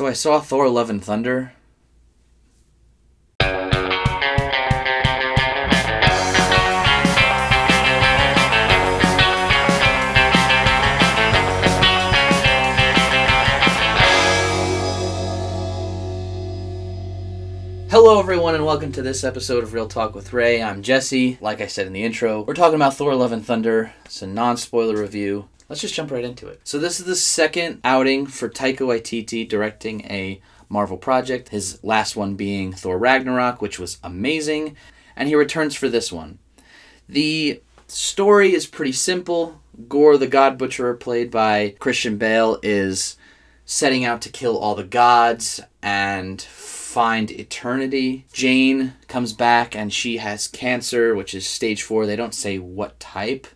So I saw Thor Love and Thunder. Hello everyone and welcome to this episode of Real Talk with Ray. I'm Jesse. Like I said in the intro, we're talking about Thor Love and Thunder. It's a non-spoiler review. Let's just jump right into it. So this is the second outing for Taika Waititi directing a Marvel project. His last one being Thor Ragnarok, which was amazing. And he returns for this one. The story is pretty simple. Gore, the God Butcherer, played by Christian Bale, is setting out to kill all the gods and find eternity. Jane comes back and she has cancer, which is stage 4. They don't say what type,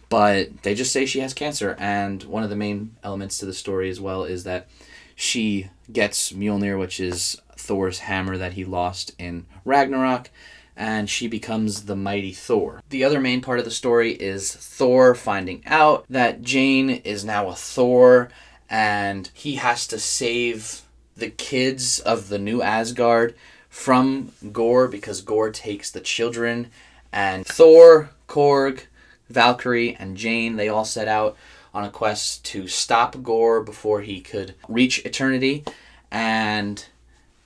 but they just say she has cancer. And one of the main elements to the story as well is that she gets Mjolnir, which is Thor's hammer that he lost in Ragnarok, and she becomes the mighty Thor. The other main part of the story is Thor finding out that Jane is now a Thor, and he has to save the kids of the new Asgard from Gore because Gore takes the children. And Thor, Korg, Valkyrie, and Jane, they all set out on a quest to stop Gore before he could reach eternity. And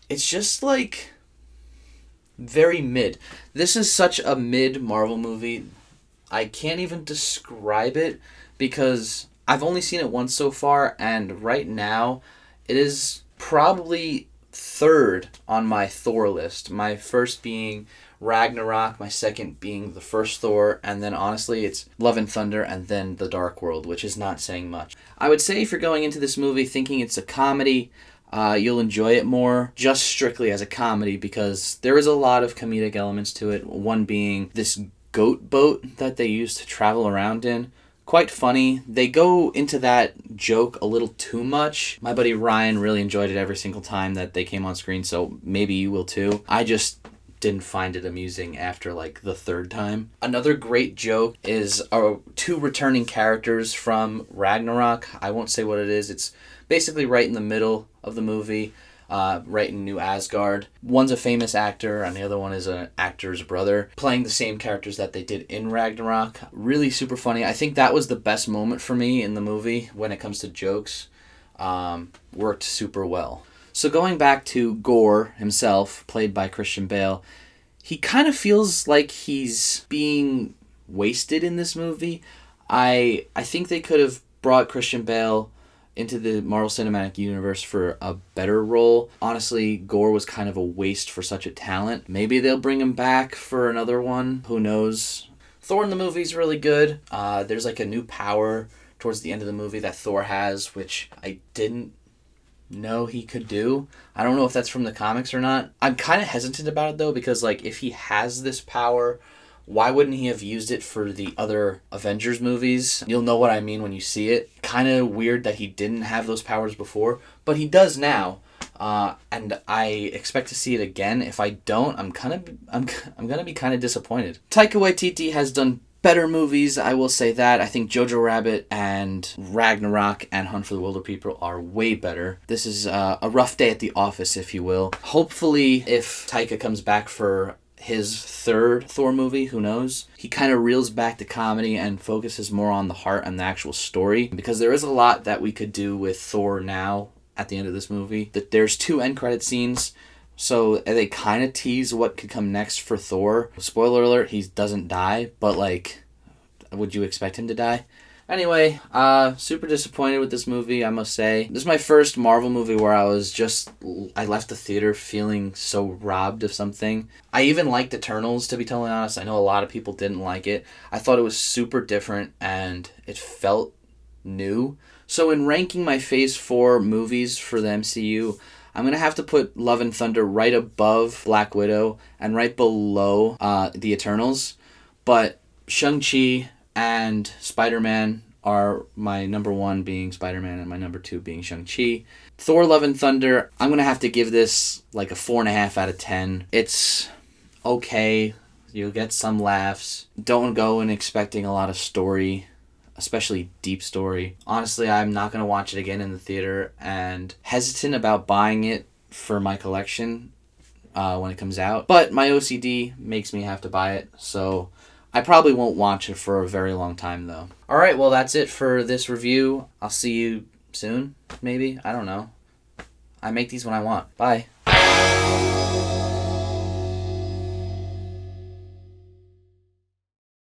it's just like very mid. This is such a mid Marvel movie. I can't even describe it because I've only seen it once so far, and right now it is probably third on my Thor list. My first being Ragnarok, my second being the first Thor, and then honestly it's Love and Thunder and then The Dark World, which is not saying much. I would say if you're going into this movie thinking it's a comedy, you'll enjoy it more just strictly as a comedy because there is a lot of comedic elements to it, one being this goat boat that they use to travel around in. Quite funny. They go into that joke a little too much. My buddy Ryan really enjoyed it every single time that they came on screen, so maybe you will too. I just didn't find it amusing after like the third time. Another great joke is two returning characters from Ragnarok. I won't say what it is. It's basically right in the middle of the movie. Right in New Asgard. One's a famous actor and the other one is an actor's brother, playing the same characters that they did in Ragnarok. Really super funny. I think that was the best moment for me in the movie when it comes to jokes. Worked super well. So going back to Gore himself, played by Christian Bale, he kind of feels like he's being wasted in this movie. I think they could have brought Christian Bale into the Marvel Cinematic Universe for a better role. Honestly, Gore was kind of a waste for such a talent. Maybe they'll bring him back for another one. Who knows? Thor in the movie's really good. There's like a new power towards the end of the movie that Thor has, which I didn't know he could do. I don't know if that's from the comics or not. I'm kind of hesitant about it though, because like if he has this power, why wouldn't he have used it for the other Avengers movies? You'll know what I mean when you see it. Kind of weird that he didn't have those powers before, but he does now. And I expect to see it again. If I don't, I'm gonna be kind of disappointed. Taika Waititi has done better movies, I will say that. I think Jojo Rabbit and Ragnarok and Hunt for the Wilder People are way better. This is a rough day at the office, if you will. Hopefully, if Taika comes back for his third Thor movie, who knows? He kind of reels back the comedy and focuses more on the heart and the actual story, because there is a lot that we could do with Thor now at the end of this movie. That there's 2 end credit scenes, so they kind of tease what could come next for Thor. Spoiler alert, he doesn't die, but like, would you expect him to die? Anyway, super disappointed with this movie, I must say. This is my first Marvel movie where I left the theater feeling so robbed of something. I even liked Eternals, to be totally honest. I know a lot of people didn't like it. I thought it was super different and it felt new. So in ranking my Phase 4 movies for the MCU, I'm going to have to put Love and Thunder right above Black Widow and right below the Eternals. But Shang-Chi and Spider-Man are my number 1 being Spider-Man and my number 2 being Shang-Chi. Thor Love and Thunder, I'm going to have to give this like a 4.5 out of 10. It's okay. You'll get some laughs. Don't go in expecting a lot of story. especially deep story. Honestly, I'm not going to watch it again in the theater, and hesitant about buying it for my collection when it comes out. But my OCD makes me have to buy it, so I probably won't watch it for a very long time, though. Alright, well, that's it for this review. I'll see you soon, maybe? I don't know. I make these when I want. Bye.